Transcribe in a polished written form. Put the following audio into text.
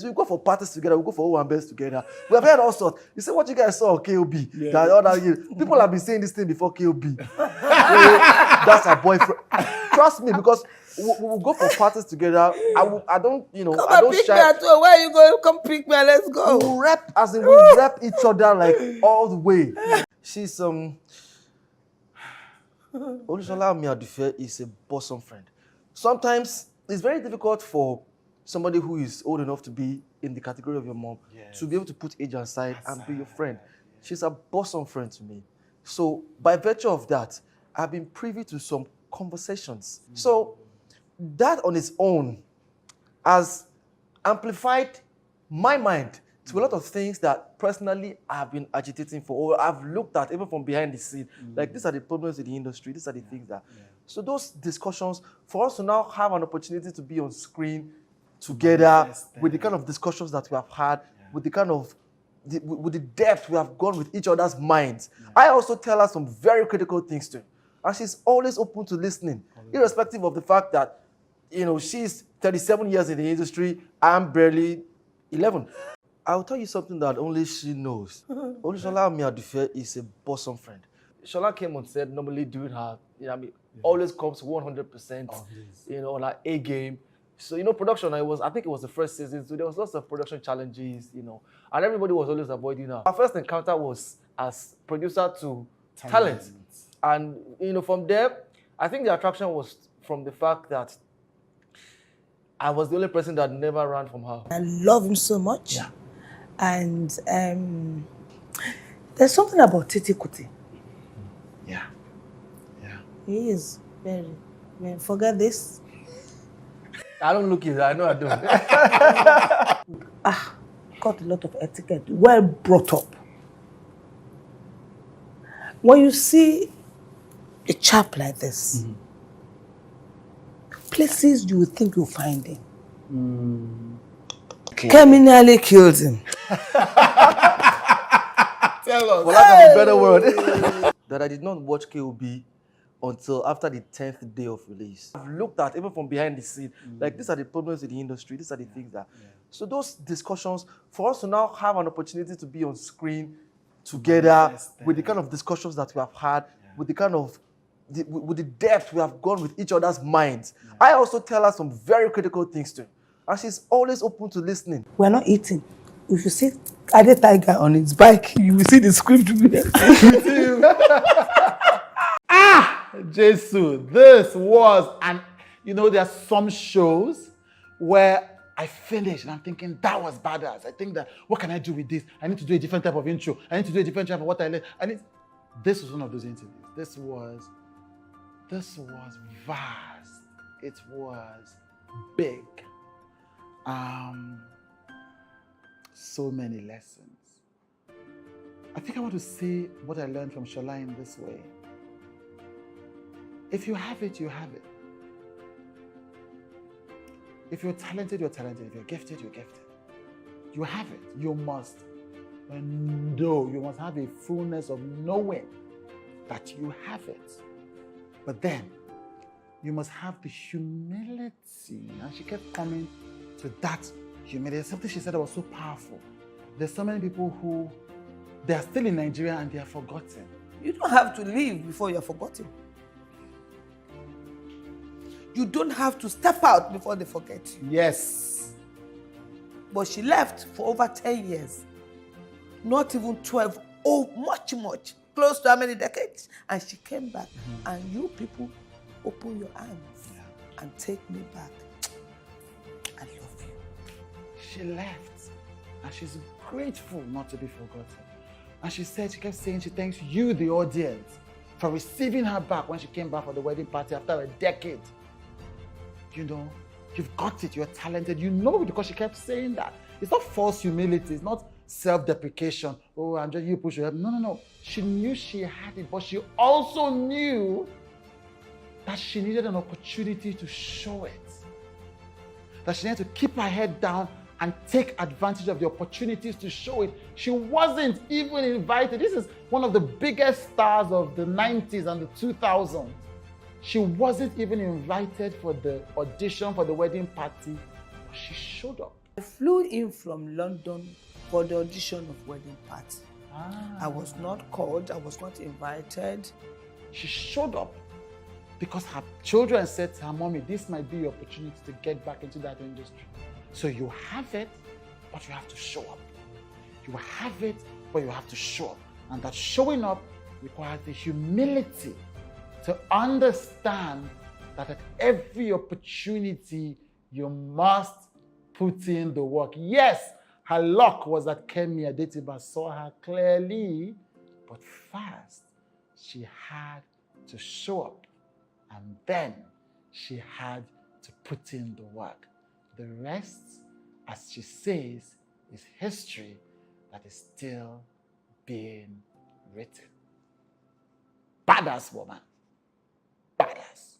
So we go for parties together, we go for Owambes together. We have heard all sorts. You see what you guys saw on KOB. Yeah. That other year. People have been saying this thing before KOB. That's our boyfriend. Trust me, because we'll go for parties together. I don't, you know, come I don't pick shy. Me at all. Where are you going? Come pick me and let's go. We rep, as in we rep each other like all the way. She's Olusola Miadufe is a bosom friend. Sometimes it's very difficult for somebody who is old enough to be in the category of your mom to be able to put age aside and be your friend. She's a bosom friend to me. So by virtue of that, I've been privy to some conversations. So that on its own has amplified my mind to a lot of things that personally I've been agitating for, or I've looked at even from behind the scene. Like, these are the problems in the industry, these are the things that... So those discussions, for us to now have an opportunity to be on screen together with the kind of discussions that we have had, with the kind of, with the depth we have gone with each other's minds. I also tell her some very critical things too. And she's always open to listening, irrespective of the fact that, you know, she's 37 years in the industry, I'm barely 11. I'll tell you something that only she knows. Olusola Miadufe is a bosom friend. Shola came on set, normally doing her, you know, I mean, always comes 100%, you know, on her A game. So, you know, production, I think it was the first season, so there was lots of production challenges, you know, and everybody was always avoiding her. Our first encounter was as producer to talent. And, you know, from there, I think the attraction was from the fact that I was the only person that never ran from her. I love him so much. Yeah. And there's something about Titi Kuti. Yeah. He is very, forget this. I don't look it, I know I don't. Got a lot of etiquette, well brought up. When you see a chap like this, places you would think you'll find him. Criminally killed him. Tell us. For lack of a better word. That I did not watch KOB until after the 10th day of release. I've looked at, even from behind the scene, like, these are the problems in the industry, these are the things that... So those discussions, for us to now have an opportunity to be on screen together with the kind of discussions that we have had, with the kind of, with the depth we have gone with each other's minds. I also tell her some very critical things too. And she's always open to listening. We're not eating. If you see ADE Tiger on his bike, you will see the script. Jesus, this was, and you know, there are some shows where I finish and I'm thinking, that was badass. I think that, what can I do with this? I need to do a different type of intro. I need to do a different type of what I learned. And this was one of those interviews. This was vast. It was big. So many lessons. I think I want to say what I learned from Shola in this way. If you have it, you have it. If you're talented, you're talented. If you're gifted, you're gifted. You have it. You must know. You must have a fullness of knowing that you have it. But then, you must have the humility. And she kept coming to that humility. Something she said that was so powerful. There's so many people who, they are still in Nigeria and they are forgotten. You don't have to leave before you're forgotten. You don't have to step out before they forget you. Yes. But she left for over 10 years. Not even 12. Oh, much. Close to how many decades? And she came back. And you people open your arms and take me back. I love you. She left. And she's grateful not to be forgotten. And she kept saying she thanks you, the audience, for receiving her back when she came back for the wedding party after a decade. You know, you've got it, you're talented, you know, because she kept saying that. It's not false humility, it's not self-deprecation. Oh, I'm just, you push your head. No. She knew she had it, but she also knew that she needed an opportunity to show it. That she needed to keep her head down and take advantage of the opportunities to show it. She wasn't even invited. This is one of the biggest stars of the 90s and the 2000s. She wasn't even invited for the audition for the wedding party, but she showed up. I flew in from London for the audition of Wedding Party. I was not called, I was not invited. She showed up because her children said to her, Mommy, this might be your opportunity to get back into that industry. So you have it, but you have to show up. You have it, but you have to show up. And that showing up requires the humility to understand that at every opportunity, you must put in the work. Yes, her luck was that Kemi Adetiba saw her clearly, but first, she had to show up, and then she had to put in the work. The rest, as she says, is history that is still being written. Badass woman. Badass.